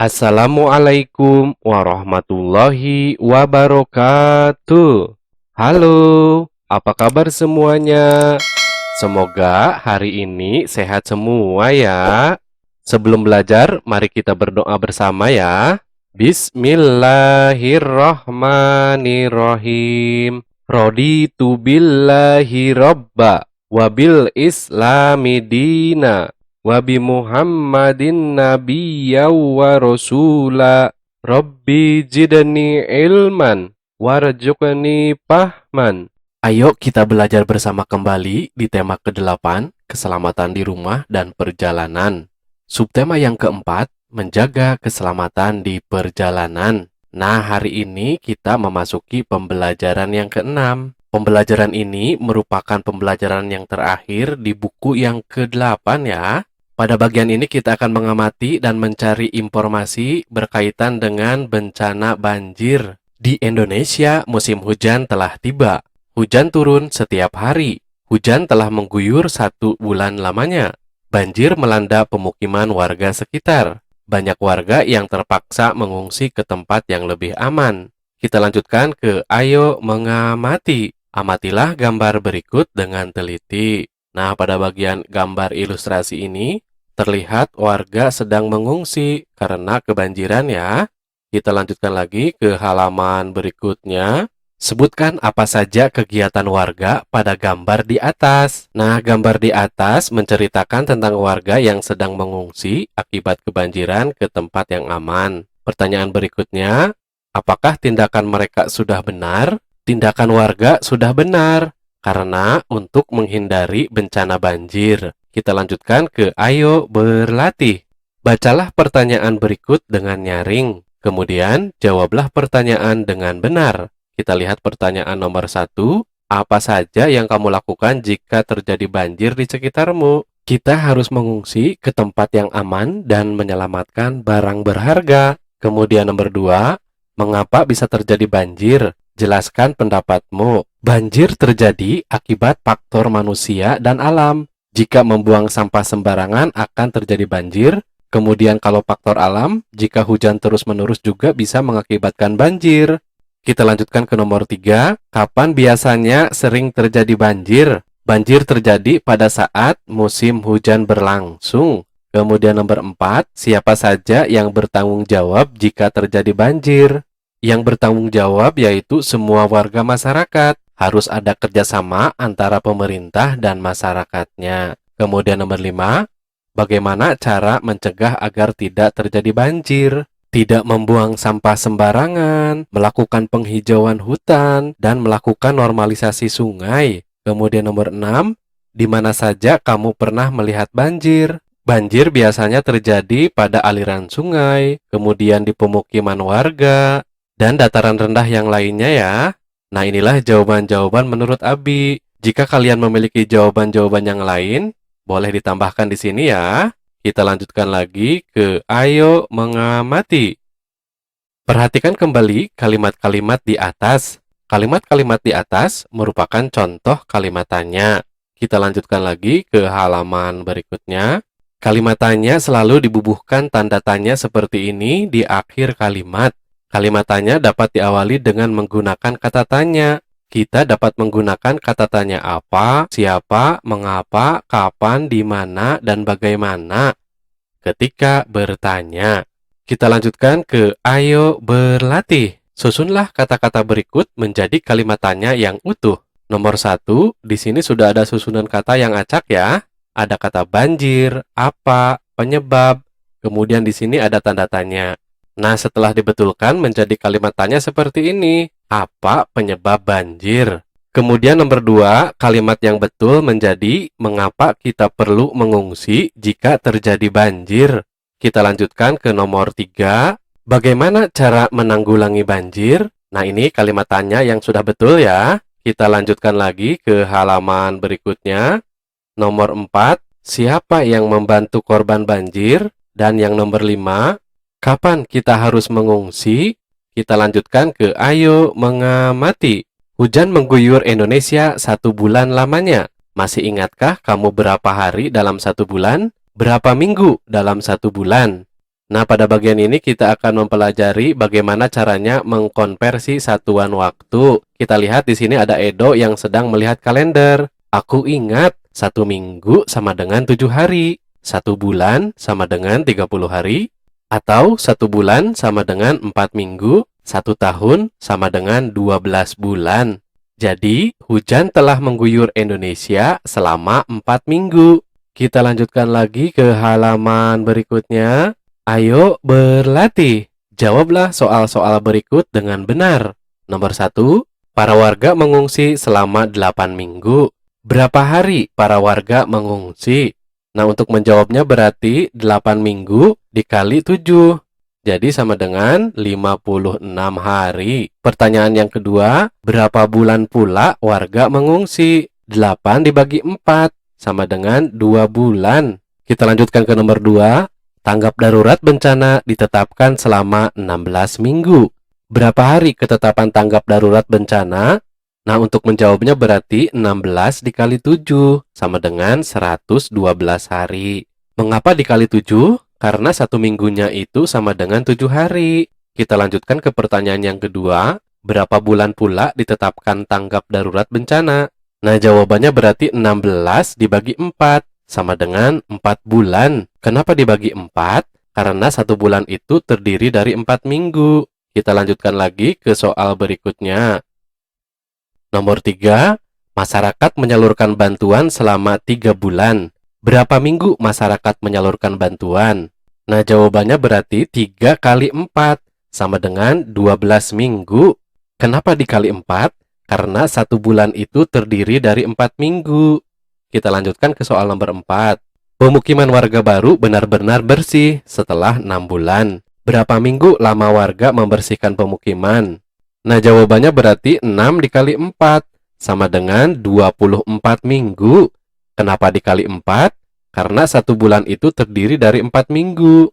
Assalamualaikum warahmatullahi wabarakatuh. Halo, apa kabar semuanya? Semoga hari ini sehat semua ya. Sebelum belajar, mari kita berdoa bersama ya. Bismillahirrahmanirrahim. Raditu billahi robba wabil islami dina wabi Muhammadin nabiyya wa rasula. Rabbi jidni ilman warzuqni fahman. Ayo kita belajar bersama kembali di tema ke-8, keselamatan di rumah dan perjalanan. Subtema yang keempat, menjaga keselamatan di perjalanan. Nah, hari ini kita memasuki pembelajaran yang keenam. Pembelajaran ini merupakan pembelajaran yang terakhir di buku yang ke-8 ya. Pada bagian ini kita akan mengamati dan mencari informasi berkaitan dengan bencana banjir. Di Indonesia, musim hujan telah tiba. Hujan turun setiap hari. Hujan telah mengguyur 1 bulan lamanya. Banjir melanda pemukiman warga sekitar. Banyak warga yang terpaksa mengungsi ke tempat yang lebih aman. Kita lanjutkan ke ayo mengamati. Amatilah gambar berikut dengan teliti. Nah, pada bagian gambar ilustrasi ini, terlihat warga sedang mengungsi karena kebanjiran ya. Kita lanjutkan lagi ke halaman berikutnya. Sebutkan apa saja kegiatan warga pada gambar di atas. Nah, gambar di atas menceritakan tentang warga yang sedang mengungsi akibat kebanjiran ke tempat yang aman. Pertanyaan berikutnya, apakah tindakan mereka sudah benar? Tindakan warga sudah benar, karena untuk menghindari bencana banjir. Kita lanjutkan ke ayo berlatih. Bacalah pertanyaan berikut dengan nyaring. Kemudian, jawablah pertanyaan dengan benar. Kita lihat pertanyaan nomor 1. Apa saja yang kamu lakukan jika terjadi banjir di sekitarmu? Kita harus mengungsi ke tempat yang aman dan menyelamatkan barang berharga. Kemudian nomor 2. Mengapa bisa terjadi banjir? Jelaskan pendapatmu. Banjir terjadi akibat faktor manusia dan alam. Jika membuang sampah sembarangan akan terjadi banjir. Kemudian kalau faktor alam, jika hujan terus-menerus juga bisa mengakibatkan banjir. Kita lanjutkan ke nomor 3. Kapan biasanya sering terjadi banjir? Banjir terjadi pada saat musim hujan berlangsung. Kemudian nomor 4. Siapa saja yang bertanggung jawab jika terjadi banjir? Yang bertanggung jawab yaitu semua warga masyarakat. Harus ada kerjasama antara pemerintah dan masyarakatnya. Kemudian nomor 5. Bagaimana cara mencegah agar tidak terjadi banjir? Tidak membuang sampah sembarangan, melakukan penghijauan hutan, dan melakukan normalisasi sungai. Kemudian nomor 6, di mana saja kamu pernah melihat banjir? Banjir biasanya terjadi pada aliran sungai, kemudian di pemukiman warga, dan dataran rendah yang lainnya ya. Nah, inilah jawaban-jawaban menurut Abi. Jika kalian memiliki jawaban-jawaban yang lain, boleh ditambahkan di sini ya. Kita lanjutkan lagi ke ayo mengamati. Perhatikan kembali kalimat-kalimat di atas. Kalimat-kalimat di atas merupakan contoh kalimat tanya. Kita lanjutkan lagi ke halaman berikutnya. Kalimat tanya selalu dibubuhkan tanda tanya seperti ini di akhir kalimat. Kalimat tanya dapat diawali dengan menggunakan kata tanya. Kita dapat menggunakan kata tanya apa, siapa, mengapa, kapan, di mana, dan bagaimana ketika bertanya. Kita lanjutkan ke ayo berlatih. Susunlah kata-kata berikut menjadi kalimat tanya yang utuh. Nomor 1, di sini sudah ada susunan kata yang acak ya. Ada kata banjir, apa, penyebab, kemudian di sini ada tanda tanya. Nah, setelah dibetulkan menjadi kalimat tanya seperti ini. Apa penyebab banjir? Kemudian nomor 2, kalimat yang betul menjadi mengapa kita perlu mengungsi jika terjadi banjir. Kita lanjutkan ke nomor 3, bagaimana cara menanggulangi banjir? Nah, ini kalimat tanya yang sudah betul ya. Kita lanjutkan lagi ke halaman berikutnya. Nomor 4, siapa yang membantu korban banjir? Dan yang nomor 5, kapan kita harus mengungsi? Kita lanjutkan ke ayo mengamati. Hujan mengguyur Indonesia 1 bulan lamanya. Masih ingatkah kamu berapa hari dalam 1 bulan? Berapa minggu dalam 1 bulan? Nah, pada bagian ini kita akan mempelajari bagaimana caranya mengkonversi satuan waktu. Kita lihat di sini ada Edo yang sedang melihat kalender. Aku ingat, 1 minggu sama dengan 7 hari. 1 bulan sama dengan 30 hari. Atau 1 bulan sama dengan 4 minggu. 1 tahun sama dengan 12 bulan. Jadi, hujan telah mengguyur Indonesia selama 4 minggu. Kita lanjutkan lagi ke halaman berikutnya. Ayo berlatih. Jawablah soal-soal berikut dengan benar. Nomor 1, para warga mengungsi selama 8 minggu. Berapa hari para warga mengungsi? Nah, untuk menjawabnya berarti 8 minggu dikali 7. Jadi sama dengan 56 hari. Pertanyaan yang kedua, berapa bulan pula warga mengungsi? 8 dibagi 4 sama dengan 2 bulan. Kita lanjutkan ke nomor 2. Tanggap darurat bencana ditetapkan selama 16 minggu. Berapa hari ketetapan tanggap darurat bencana? Nah, untuk menjawabnya berarti 16 dikali 7 sama dengan 112 hari. Mengapa dikali 7? Karena 1 minggunya itu sama dengan 7 hari. Kita lanjutkan ke pertanyaan yang kedua. Berapa bulan pula ditetapkan tanggap darurat bencana? Nah, jawabannya berarti 16 dibagi 4 sama dengan 4 bulan. Kenapa dibagi 4? Karena 1 bulan itu terdiri dari 4 minggu. Kita lanjutkan lagi ke soal berikutnya. Nomor 3, masyarakat menyalurkan bantuan selama 3 bulan. Berapa minggu masyarakat menyalurkan bantuan? Nah, jawabannya berarti 3 kali 4 sama dengan 12 minggu. Kenapa dikali 4? Karena 1 bulan itu terdiri dari 4 minggu. Kita lanjutkan ke soal nomor 4. Pemukiman warga baru benar-benar bersih setelah 6 bulan. Berapa minggu lama warga membersihkan pemukiman? Nah, jawabannya berarti 6 dikali 4 sama dengan 24 minggu. Kenapa dikali 4? Karena 1 bulan itu terdiri dari 4 minggu.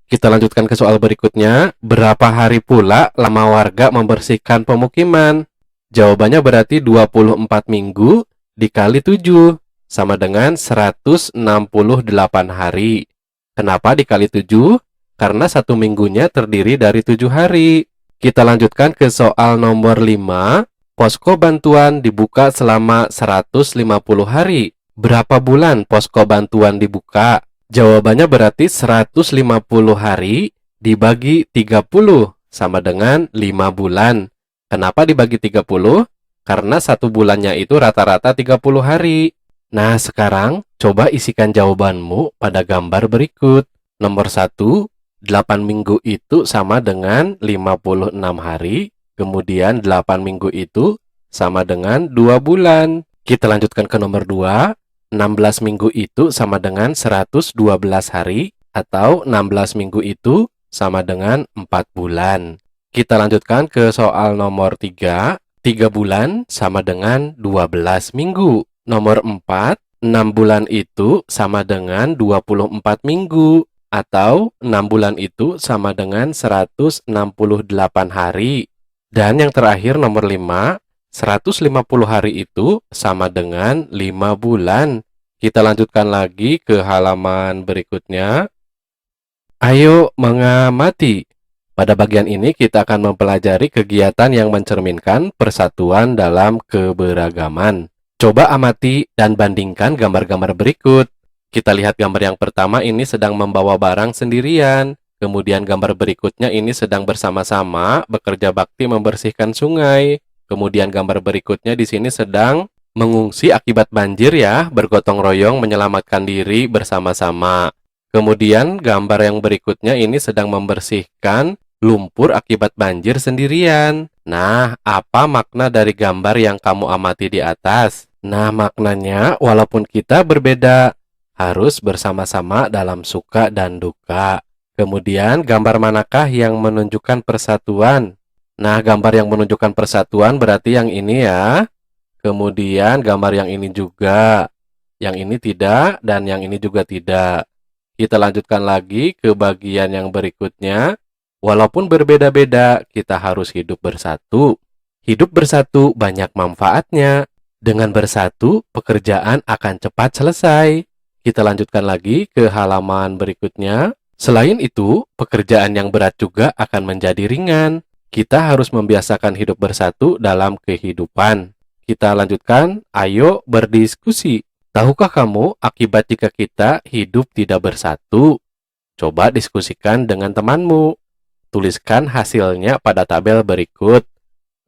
Kita lanjutkan ke soal berikutnya. Berapa hari pula lama warga membersihkan pemukiman? Jawabannya berarti 24 minggu dikali 7 sama dengan 168 hari. Kenapa dikali 7? Karena 1 minggunya terdiri dari 7 hari. Kita lanjutkan ke soal nomor 5. Posko bantuan dibuka selama 150 hari. Berapa bulan posko bantuan dibuka? Jawabannya berarti 150 hari dibagi 30 sama dengan 5 bulan. Kenapa dibagi 30? Karena 1 bulannya itu rata-rata 30 hari. Nah, sekarang coba isikan jawabanmu pada gambar berikut. Nomor 1, 8 minggu itu sama dengan 56 hari. Kemudian 8 minggu itu sama dengan 2 bulan. Kita lanjutkan ke nomor 2. 16 minggu itu sama dengan 112 hari, atau 16 minggu itu sama dengan 4 bulan. Kita lanjutkan ke soal nomor 3. 3 bulan sama dengan 12 minggu. Nomor 4. 6 bulan itu sama dengan 24 minggu, atau 6 bulan itu sama dengan 168 hari. Dan yang terakhir nomor 5. 150 hari itu sama dengan 5 bulan. Kita lanjutkan lagi ke halaman berikutnya. Ayo mengamati. Pada bagian ini kita akan mempelajari kegiatan yang mencerminkan persatuan dalam keberagaman. Coba amati dan bandingkan gambar-gambar berikut. Kita lihat gambar yang pertama ini sedang membawa barang sendirian. Kemudian gambar berikutnya ini sedang bersama-sama bekerja bakti membersihkan sungai. Kemudian gambar berikutnya di sini sedang mengungsi akibat banjir ya, bergotong royong menyelamatkan diri bersama-sama. Kemudian gambar yang berikutnya ini sedang membersihkan lumpur akibat banjir sendirian. Nah, apa makna dari gambar yang kamu amati di atas? Nah, maknanya walaupun kita berbeda, harus bersama-sama dalam suka dan duka. Kemudian gambar manakah yang menunjukkan persatuan? Nah, gambar yang menunjukkan persatuan berarti yang ini ya. Kemudian gambar yang ini juga. Yang ini tidak dan yang ini juga tidak. Kita lanjutkan lagi ke bagian yang berikutnya. Walaupun berbeda-beda, kita harus hidup bersatu. Hidup bersatu banyak manfaatnya. Dengan bersatu, pekerjaan akan cepat selesai. Kita lanjutkan lagi ke halaman berikutnya. Selain itu, pekerjaan yang berat juga akan menjadi ringan. Kita harus membiasakan hidup bersatu dalam kehidupan. Kita lanjutkan, ayo berdiskusi. Tahukah kamu akibat jika kita hidup tidak bersatu? Coba diskusikan dengan temanmu. Tuliskan hasilnya pada tabel berikut.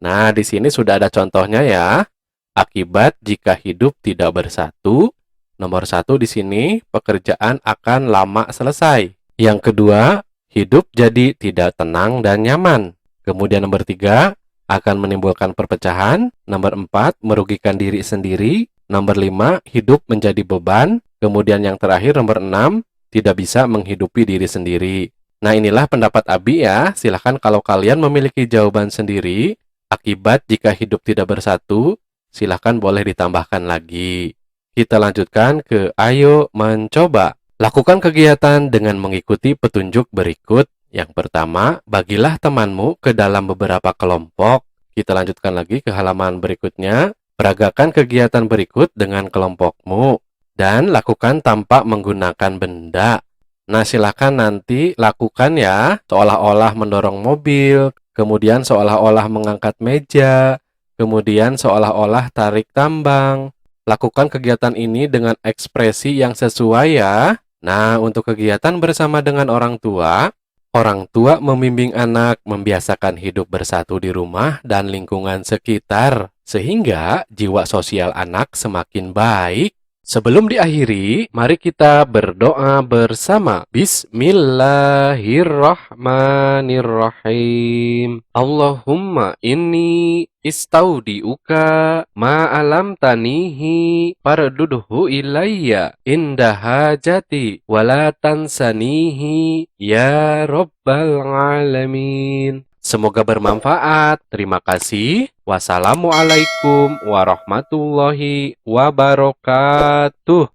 Nah, di sini sudah ada contohnya ya. Akibat jika hidup tidak bersatu, nomor satu di sini pekerjaan akan lama selesai. Yang kedua, hidup jadi tidak tenang dan nyaman. Kemudian nomor tiga, akan menimbulkan perpecahan. Nomor empat, merugikan diri sendiri. Nomor lima, hidup menjadi beban. Kemudian yang terakhir nomor enam, tidak bisa menghidupi diri sendiri. Nah, inilah pendapat Abi ya. Silahkan kalau kalian memiliki jawaban sendiri, akibat jika hidup tidak bersatu, silahkan boleh ditambahkan lagi. Kita lanjutkan ke ayo mencoba. Lakukan kegiatan dengan mengikuti petunjuk berikut. Yang pertama, bagilah temanmu ke dalam beberapa kelompok. Kita lanjutkan lagi ke halaman berikutnya. Peragakan kegiatan berikut dengan kelompokmu. Dan lakukan tanpa menggunakan benda. Nah, silakan nanti lakukan ya, seolah-olah mendorong mobil, kemudian seolah-olah mengangkat meja, kemudian seolah-olah tarik tambang. Lakukan kegiatan ini dengan ekspresi yang sesuai ya. Nah, untuk kegiatan bersama dengan orang tua membimbing anak membiasakan hidup bersatu di rumah dan lingkungan sekitar, sehingga jiwa sosial anak semakin baik. Sebelum diakhiri, mari kita berdoa bersama. Bismillahirrahmanirrahim. Allahumma inni istaudiuka ma'alam tanihi fardudhu ilayya inda hajati wala tansanihi ya rabbal alamin. Semoga bermanfaat. Terima kasih. Wassalamualaikum warahmatullahi wabarakatuh.